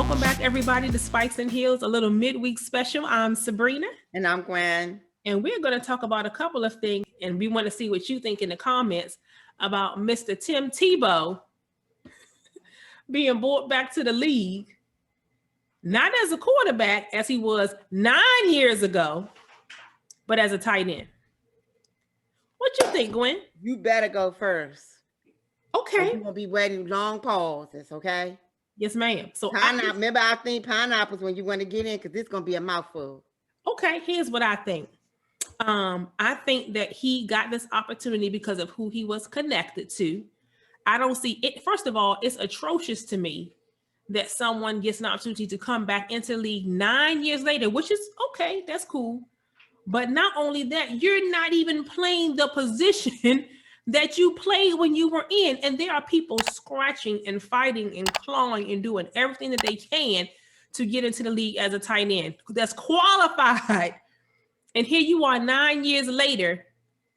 Welcome back, everybody, to Spikes and Heels, a little midweek special. I'm Sabrina. And I'm Gwen. And we're going to talk about a couple of things, and we want to see what you think in the comments about Mr. Tim Tebow being brought back to the league, not as a quarterback as he was 9 years ago, but as a tight end. What you think, Gwen? You better go first. Okay. You're going to be waiting long pauses, okay? Yes, ma'am. So remember, I think pineapples when you want to get in because it's going to be a mouthful. Okay, here's what I think. I think that he got this opportunity because of who he was connected to. I don't see it. First of all, it's atrocious to me that someone gets an opportunity to come back into the league 9 years later, which is okay. That's cool. But not only that, you're not even playing the position that you played when you were in. And there are people scratching and fighting and clawing and doing everything that they can to get into the league as a tight end that's qualified. And here you are 9 years later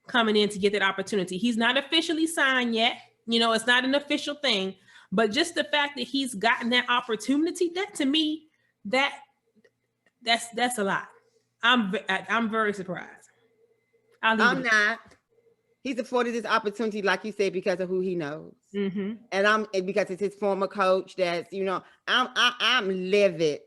coming in to get that opportunity. He's not officially signed yet. You know, it's not an official thing. But just the fact that he's gotten that opportunity, that to me, that's a lot. I'm very surprised. I'm not. He's afforded this opportunity, like you said, because of who he knows, and because it's his former coach. That's I'm livid.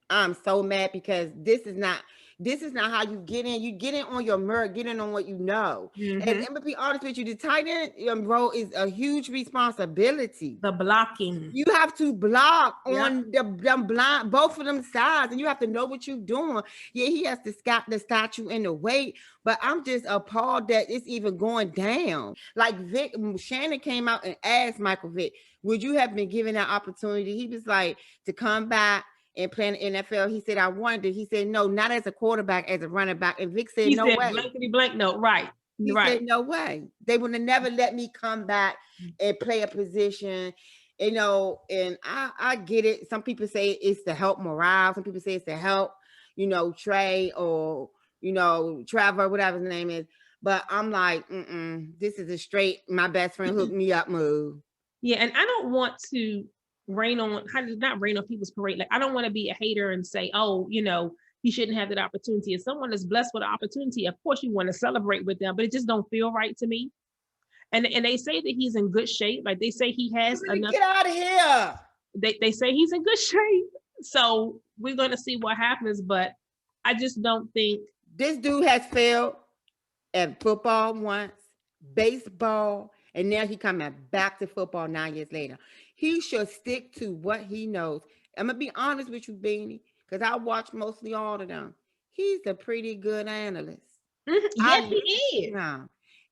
I'm so mad because this is not how you get in. You get in on your merit, get in on what you know. And I'm gonna be honest with you, the tight end role is a huge responsibility. The blocking. You have to block on them blind, both of them sides, and you have to know what you're doing. Yeah, he has to the statue and the weight, but I'm just appalled that it's even going down. Like Shannon came out and asked Michael Vick, would you have been given that opportunity? He was like, to come back and play in the NFL. He said, I wanted. He said, no, not as a quarterback, as a running back. And Vic said, no way. Blankety blank, no, right. He said, no way. They would have never let me come back and play a position, and I get it. Some people say it's to help morale. Some people say it's to help, Trey or, Trevor, whatever his name is. But I'm like, this is a straight, my best friend hooked me up move. Yeah, and I don't want to not rain on people's parade. Like, I don't want to be a hater and say, oh, he shouldn't have that opportunity. If someone is blessed with an opportunity, of course you want to celebrate with them, but it just don't feel right to me. And they say that he's in good shape. Like, they say he has enough. Get out of here. They say he's in good shape. So we're going to see what happens, but I just don't think. This dude has failed at football once, baseball, and now he coming back to football 9 years later. He should stick to what he knows. I'm going to be honest with you, Beanie, because I watch mostly all of them. He's a pretty good analyst. Yes, he is.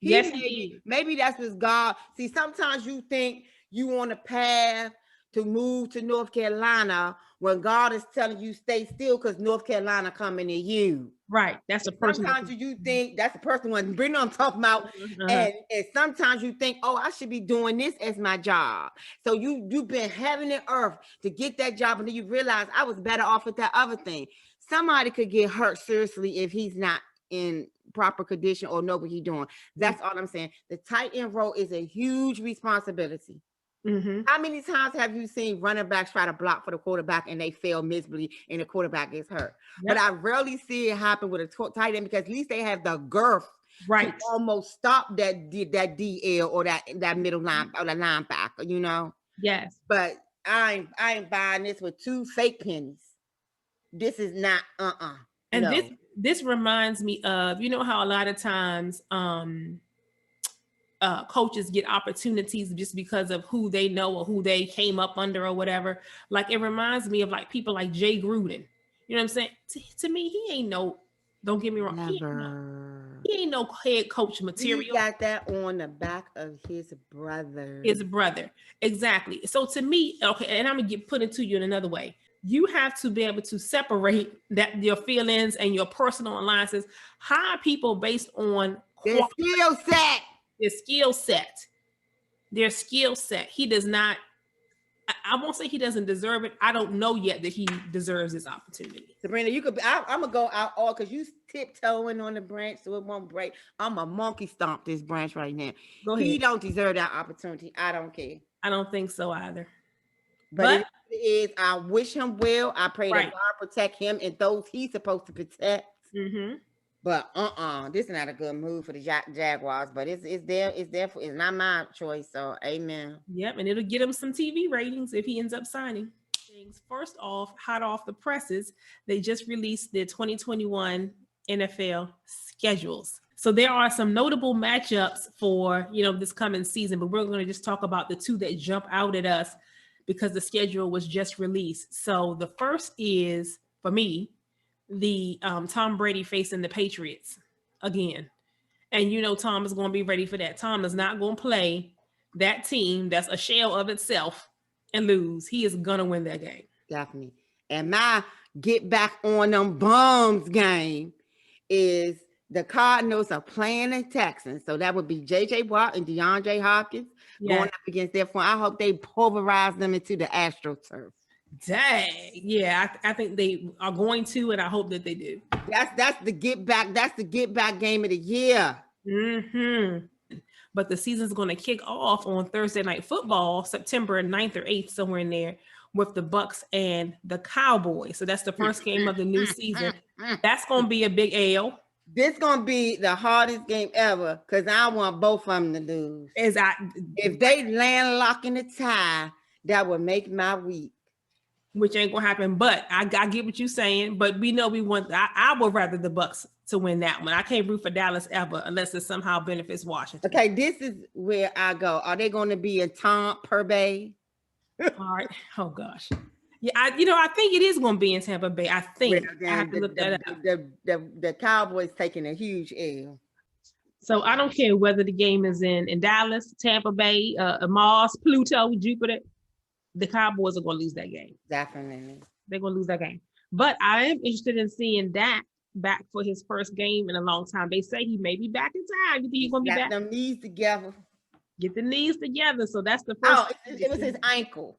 Yes, he is. Maybe that's what God. See, sometimes you think you on a path to move to North Carolina when God is telling you stay still because North Carolina coming to you. Right. That's a person. Sometimes you think that's the person when Brenda I'm talking about. And sometimes you think, oh, I should be doing this as my job. So you've been heaven and earth to get that job, and then you realize I was better off with that other thing. Somebody could get hurt seriously if he's not in proper condition or know what he's doing. That's all I'm saying. The tight end role is a huge responsibility. How many times have you seen running backs try to block for the quarterback and they fail miserably and the quarterback gets hurt? But I rarely see it happen with a tight end because at least they have the girth to almost stop that DL or that middle line or the linebacker, Yes. But I ain't buying this with two fake pennies. This is not And this reminds me of, how a lot of times coaches get opportunities just because of who they know or who they came up under or whatever. Like, it reminds me of like people like Jay Gruden. You know what I'm saying? To me, he ain't no, don't get me wrong. He ain't no head coach material. He got that on the back of his brother. Exactly. So to me, okay, and I'm going to put it to you in another way. You have to be able to separate that your feelings and your personal alliances. Hire people based on their skill set. Their skill set. He does not. I won't say he doesn't deserve it. I don't know yet that he deserves this opportunity. Sabrina, you could. I'm gonna go out all because you tiptoeing on the branch so it won't break. I'm a monkey stomp this branch right now. Go ahead. He don't deserve that opportunity. I don't care. I don't think so either. But it is, I wish him well. I pray that God protect him and those he's supposed to protect. Mm-hmm. But this is not a good move for the Jaguars. But it's not my choice. So amen. Yep, and it'll get him some TV ratings if he ends up signing. Things first off, hot off the presses, they just released the 2021 NFL schedules. So there are some notable matchups for this coming season, but we're going to just talk about the two that jump out at us because the schedule was just released. So the first is, for me, the Tom Brady facing the Patriots again. And Tom is going to be ready for that. Tom is not going to play that team that's a shell of itself and lose. He is going to win that game. Definitely. And my get back on them bums game is the Cardinals are playing the Texans. So that would be J.J. Watt and DeAndre Hopkins going up against their front. I hope they pulverize them into the AstroTurf. Dang. Yeah, I think they are going to, and I hope that they do. That's the get back. That's the get back game of the year. Mm-hmm. But the season's going to kick off on Thursday Night Football, September 9th or 8th, somewhere in there, with the Bucs and the Cowboys. So that's the first game of the new season. That's going to be a big L. This going to be the hardest game ever because I want both of them to lose. If they landlock in the tie, that would make my week. Which ain't going to happen. But I get what you're saying. But we know I would rather the Bucs to win that one. I can't root for Dallas ever unless it somehow benefits Washington. Okay, this is where I go. Are they going to be in Tampa Bay? All right. Oh gosh. Yeah, I think it is going to be in Tampa Bay. I think I have to look that up. The Cowboys taking a huge L. So I don't care whether the game is in Dallas, Tampa Bay, Mars, Pluto, Jupiter. The Cowboys are going to lose that game. Definitely. They're going to lose that game. But I am interested in seeing Dak back for his first game in a long time. They say he may be back in time. You think he's going to be back? Get them knees together. Get the knees together. So that's the first. Oh, it was his ankle.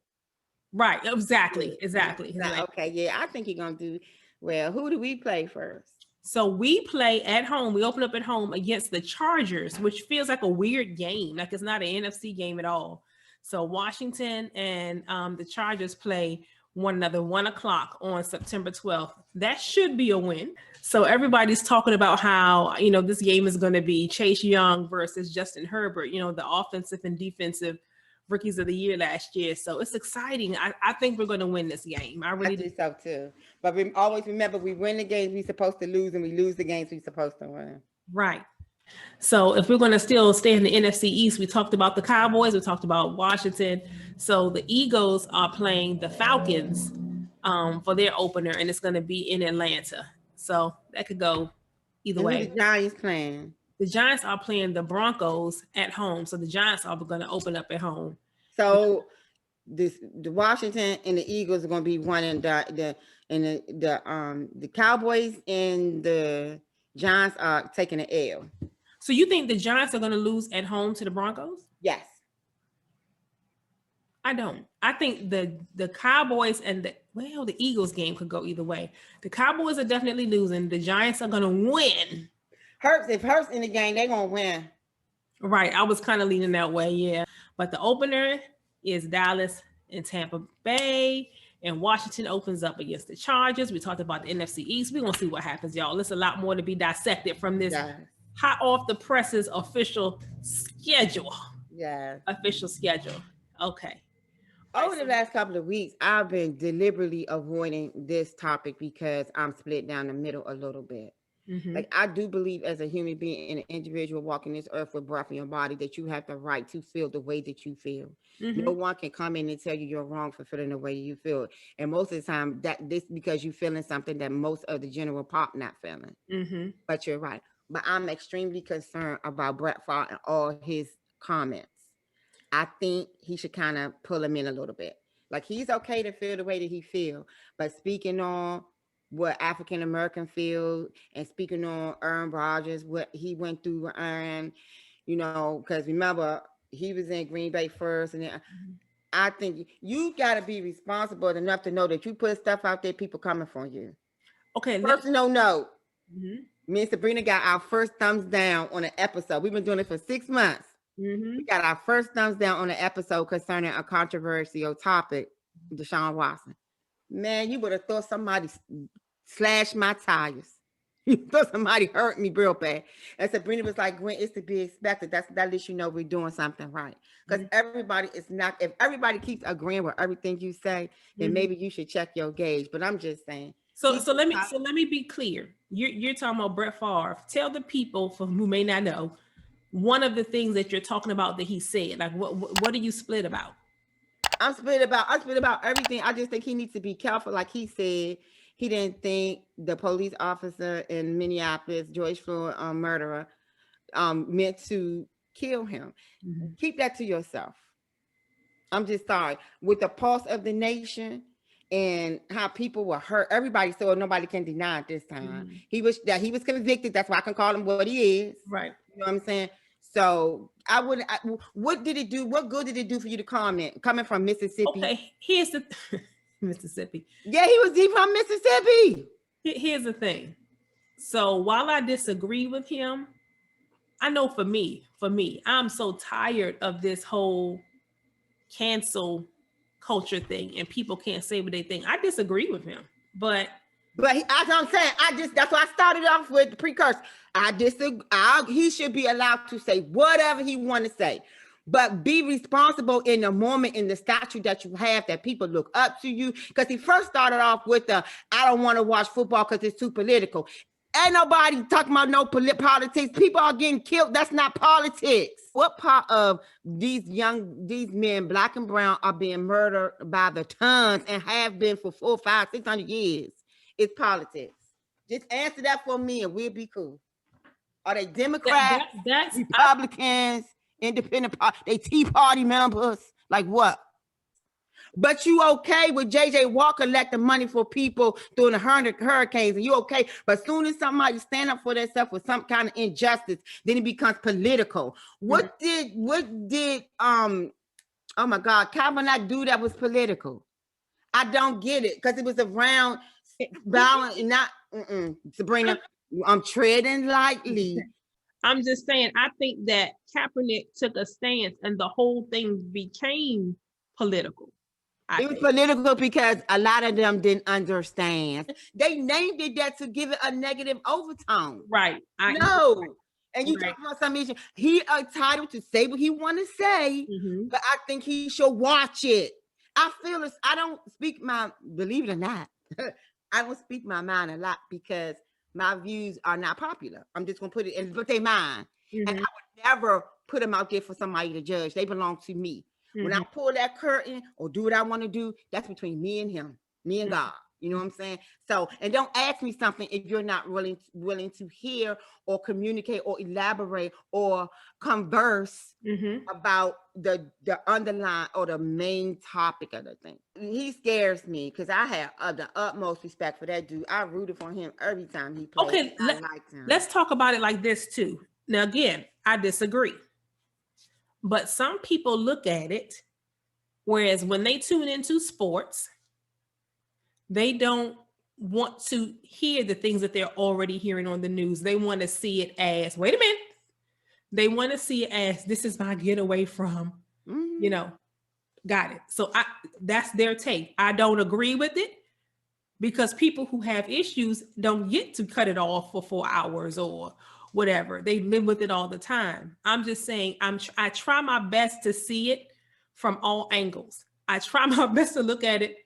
Right. Exactly. Okay. Yeah, I think he's going to do well. Who do we play first? So we play at home. We open up at home against the Chargers, which feels like a weird game. Like it's not an NFC game at all. So Washington and the Chargers play one another 1:00 on September 12th. That should be a win. So everybody's talking about how, this game is going to be Chase Young versus Justin Herbert, the offensive and defensive rookies of the year last year. So it's exciting. I think we're going to win this game. I really do so too. But we always remember we win the games we're supposed to lose and we lose the games we're supposed to win. Right. So if we're going to still stay in the NFC East, we talked about the Cowboys, we talked about Washington. So the Eagles are playing the Falcons for their opener, and it's going to be in Atlanta. So that could go either way. Who the Giants playing? The Giants are playing the Broncos at home. So the Giants are going to open up at home. So the Washington and the Eagles are going to be one, and the Cowboys and the Giants are taking an L. So you think the Giants are going to lose at home to the Broncos? Yes. I don't. I think the Cowboys and the Eagles game could go either way. The Cowboys are definitely losing. The Giants are going to win. If Hurts in the game, they're going to win. Right. I was kind of leaning that way, yeah. But the opener is Dallas and Tampa Bay, and Washington opens up against the Chargers. We talked about the NFC East. We're going to see what happens, y'all. There's a lot more to be dissected from this hot off the presses official schedule. Yeah. Official schedule. Okay. Over the last couple of weeks, I've been deliberately avoiding this topic because I'm split down the middle a little bit. Mm-hmm. Like I do believe as a human being and an individual walking this earth with breath in your body that you have the right to feel the way that you feel. Mm-hmm. No one can come in and tell you you're wrong for feeling the way you feel. And most of the time this because you're feeling something that most of the general pop not feeling. Mm-hmm. But you're right. But I'm extremely concerned about Brett Favre and all his comments. I think he should kind of pull him in a little bit. Like he's okay to feel the way that he feels, but speaking on what African American feel and speaking on Aaron Rodgers, what he went through with Aaron, because remember he was in Green Bay first, and then I think you got to be responsible enough to know that you put stuff out there, people coming for you. Okay. Personal note. Mm-hmm. Me and Sabrina got our first thumbs down on an episode. We've been doing it for 6 months. Mm-hmm. We got our first thumbs down on an episode concerning a controversial topic Deshaun Watson. Man, you would have thought somebody slashed my tires. You thought somebody hurt me real bad. And Sabrina was like, Gwen, it's to be expected. That lets you know we're doing something right. Because everybody is not, if everybody keeps agreeing with everything you say, then maybe you should check your gauge. But I'm just saying. So let me be clear. You're talking about Brett Favre. Tell the people who may not know one of the things that you're talking about that he said. Like what are you split about? I'm split about everything. I just think he needs to be careful. Like he said, he didn't think the police officer in Minneapolis, George Floyd murderer, meant to kill him. Keep that to yourself. I'm just sorry. With the pulse of the nation and how people were hurt, everybody saw it, nobody can deny it this time. He was convicted. That's why I can call him what he is. Right. You know what I'm saying? So what did it do? What good did it do for you to comment? Coming from Mississippi. Okay, here's the Mississippi. Yeah, he's from Mississippi. Here's the thing. So while I disagree with him, I know for me, I'm so tired of this whole cancel culture thing and people can't say what they think. I disagree with him, but as I'm saying, that's why I started off with the precursor. I disagree. He should be allowed to say whatever he want to say, but be responsible in the moment, in the statue that you have, that people look up to you. Because he first started off with I don't want to watch football because it's too political. Ain't nobody talking about no politics. People are getting killed. That's not politics. What part of these men, black and brown, are being murdered by the tons and have been for 400, 500, 600 years? It's politics. Just answer that for me and we'll be cool. Are they Democrats, Republicans, independent party, they Tea Party members? Like what? But you okay with JJ Walker let the money for people during the hurricanes, and you okay? But as soon as somebody stand up for themselves with some kind of injustice, then it becomes political. What did oh my God, Kavanaugh do that was political? I don't get it, because it was around balance, not Sabrina. I'm treading lightly. I'm just saying, I think that Kaepernick took a stance and the whole thing became political. It was political because a lot of them didn't understand. They named it that to give it a negative overtone. Right. And you talk about some issue. He entitled to say what he want to say, but I think he should watch it. I feel this. I don't speak believe it or not, I don't speak my mind a lot because my views are not popular. I'm just going to put it in, but they mine. And I would never put them out there for somebody to judge. They belong to me. When I pull that curtain or do what I want to do, that's between me and him, me and God. You know what I'm saying? So, and don't ask me something if you're not willing to hear or communicate or elaborate or converse about the underlying or the main topic of the thing. He scares me because I have the utmost respect for that dude. I rooted for him every time he played. Okay, let's talk about it like this too. Now, again, I disagree. But some people look at it, whereas when they tune into sports, they don't want to hear the things that they're already hearing on the news. They want to see it as, wait a minute. They want to see it as, this is my getaway from, got it. So that's their take. I don't agree with it because people who have issues don't get to cut it off for 4 hours or whatever. They live with it all the time. I'm just saying, I try my best to see it from all angles. I try my best to look at it.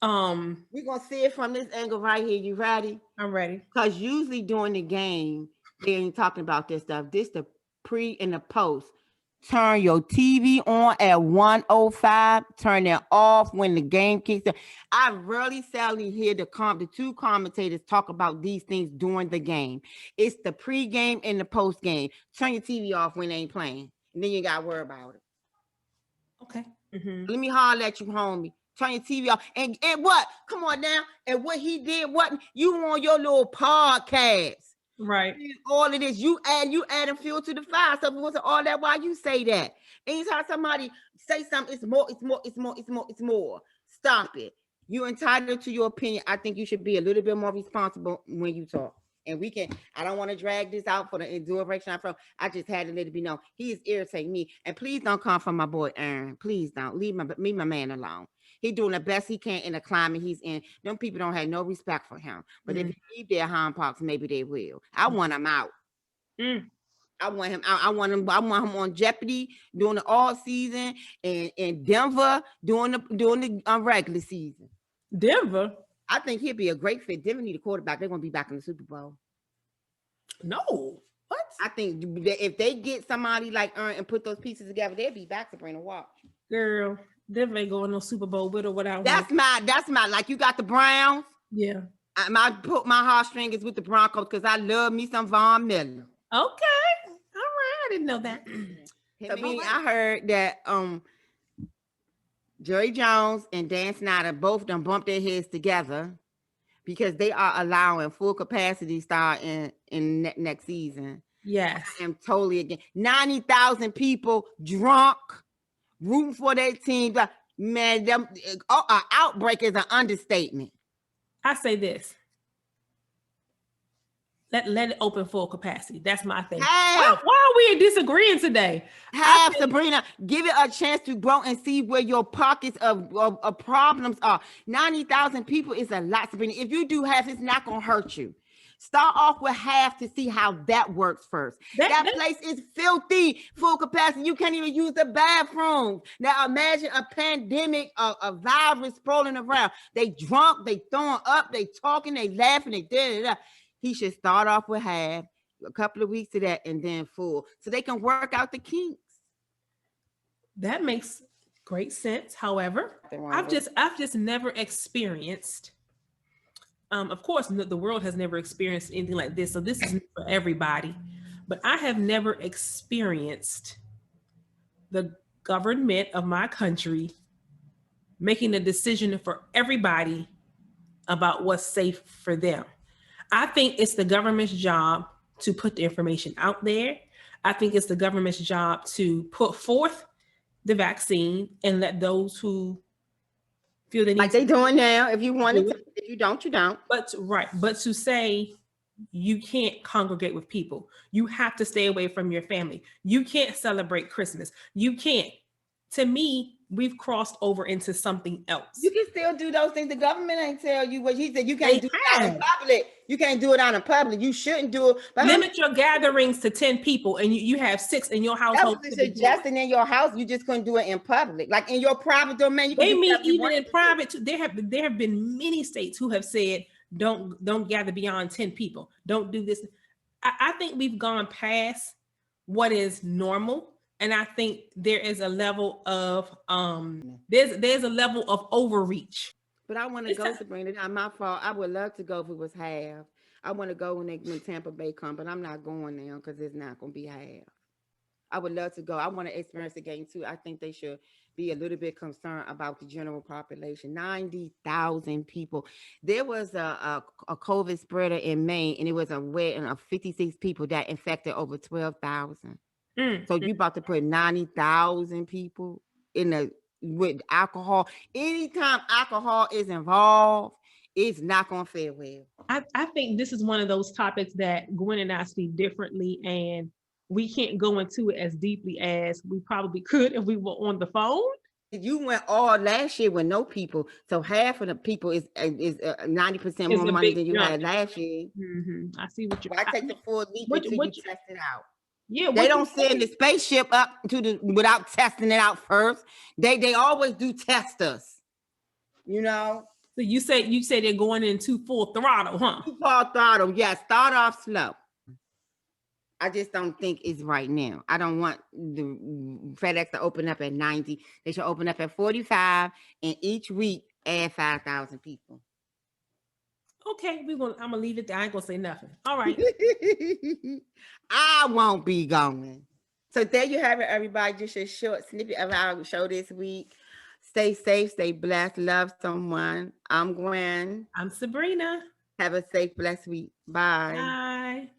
We're gonna see it from this angle right here. You ready? I'm ready. Because usually during the game, they ain't talking about this stuff. This the pre and the post. Turn your TV on at 1:05. Turn it off when the game kicks in. I rarely sadly hear the two commentators talk about these things during the game. It's the pre-game and the post-game. Turn your TV off when they ain't playing. And then you got to worry about it. Okay. Let me holler at you, homie. Turn your TV off. And what? Come on now. And what he did, what? You on your little podcast. Right. All of this, you adding fuel to the fire. So if it wasn't all that, why you say that? Anytime somebody say something, it's more. Stop it. You're entitled to your opinion. I think you should be a little bit more responsible when you talk. And I don't want to drag this out for the direction I'm from. I just had to let it be known. He is irritating me. And please don't come from my boy Aaron. Please don't. Leave my man alone. He doing the best he can in the climate he's in. Them people don't have no respect for him. But if he leave their hind parts, maybe they will. I want him out. I want him out. I want him on Jeopardy during the all season, and in Denver during the regular season. Denver. I think he'd be a great fit. Denver need a quarterback. They're gonna be back in the Super Bowl. No. What? I think if they get somebody like and put those pieces together, they'll be back to bring a watch. Girl, Denver ain't going no Super Bowl with or without. That's my like you got the Browns. Yeah. I put my heartstrings with the Broncos because I love me some Von Miller. Okay. All right. I didn't know that. I heard that Jerry Jones and Dan Snyder both done bumped their heads together because they are allowing full capacity start in next season. Yes. I am totally against 90,000 people drunk, rooting for their team. But man, an outbreak is an understatement. I say this. Let it open full capacity. That's my thing. Why are we disagreeing today? Sabrina, give it a chance to grow and see where your pockets of problems are. 90,000 people is a lot, Sabrina. If you do half, it's not going to hurt you. Start off with half to see how that works first. That place is filthy, full capacity. You can't even use the bathrooms. Now imagine a pandemic, a virus sprawling around. They drunk, they throwing up, they talking, they laughing, they da. He should start off with half, a couple of weeks of that, and then full, so they can work out the kinks. That makes great sense. However, I've just never experienced. Of course, the world has never experienced anything like this, so this is new for everybody. But I have never experienced the government of my country making a decision for everybody about what's safe for them. I think it's the government's job to put the information out there. I think it's the government's job to put forth the vaccine and let those who feel they need like they doing now. If you want it, if you don't, you don't. But to say you can't congregate with people, you have to stay away from your family. You can't celebrate Christmas. You can't. To me, we've crossed over into something else. You can still do those things. The government ain't tell you what he said. You can't do it out in public. You can't do it out in public. You shouldn't do it. But limit your gatherings to 10 people, and you have 6 in your household. That was suggesting in your house. You just couldn't do it in public, like in your private domain. You can even in private. There have been many states who have said don't gather beyond 10 people. Don't do this. I think we've gone past what is normal. And I think there is a level of there's a level of overreach. But I want to go, Sabrina. Not my fault. I would love to go if it was half. I want to go when Tampa Bay come, but I'm not going now because it's not going to be half. I would love to go. I want to experience the game too. I think they should be a little bit concerned about the general population. 90,000 people. There was a COVID spreader in Maine, and it was a wedding of 56 people that infected over 12,000. So you about to put 90,000 people with alcohol. Anytime alcohol is involved, it's not going to fare well. I think this is one of those topics that Gwen and I see differently, and we can't go into it as deeply as we probably could if we were on the phone. You went all last year with no people, so half of the people is 90% more money than you had last year. I see what you're. I take the full leap until you test it out. Yeah, they don't send the spaceship up without testing it out first. They always do test us, you know. So you say they're going into full throttle, huh? Full throttle, yeah. Start off slow. I just don't think it's right now. I don't want the FedEx to open up at 90. They should open up at 45, and each week add 5,000 people. Okay, I'm gonna leave it there. I ain't gonna say nothing. All right. I won't be going. So there you have it, everybody. Just a short snippet of our show this week. Stay safe, stay blessed, love someone. I'm Gwen. I'm Sabrina. Have a safe, blessed week. Bye. Bye.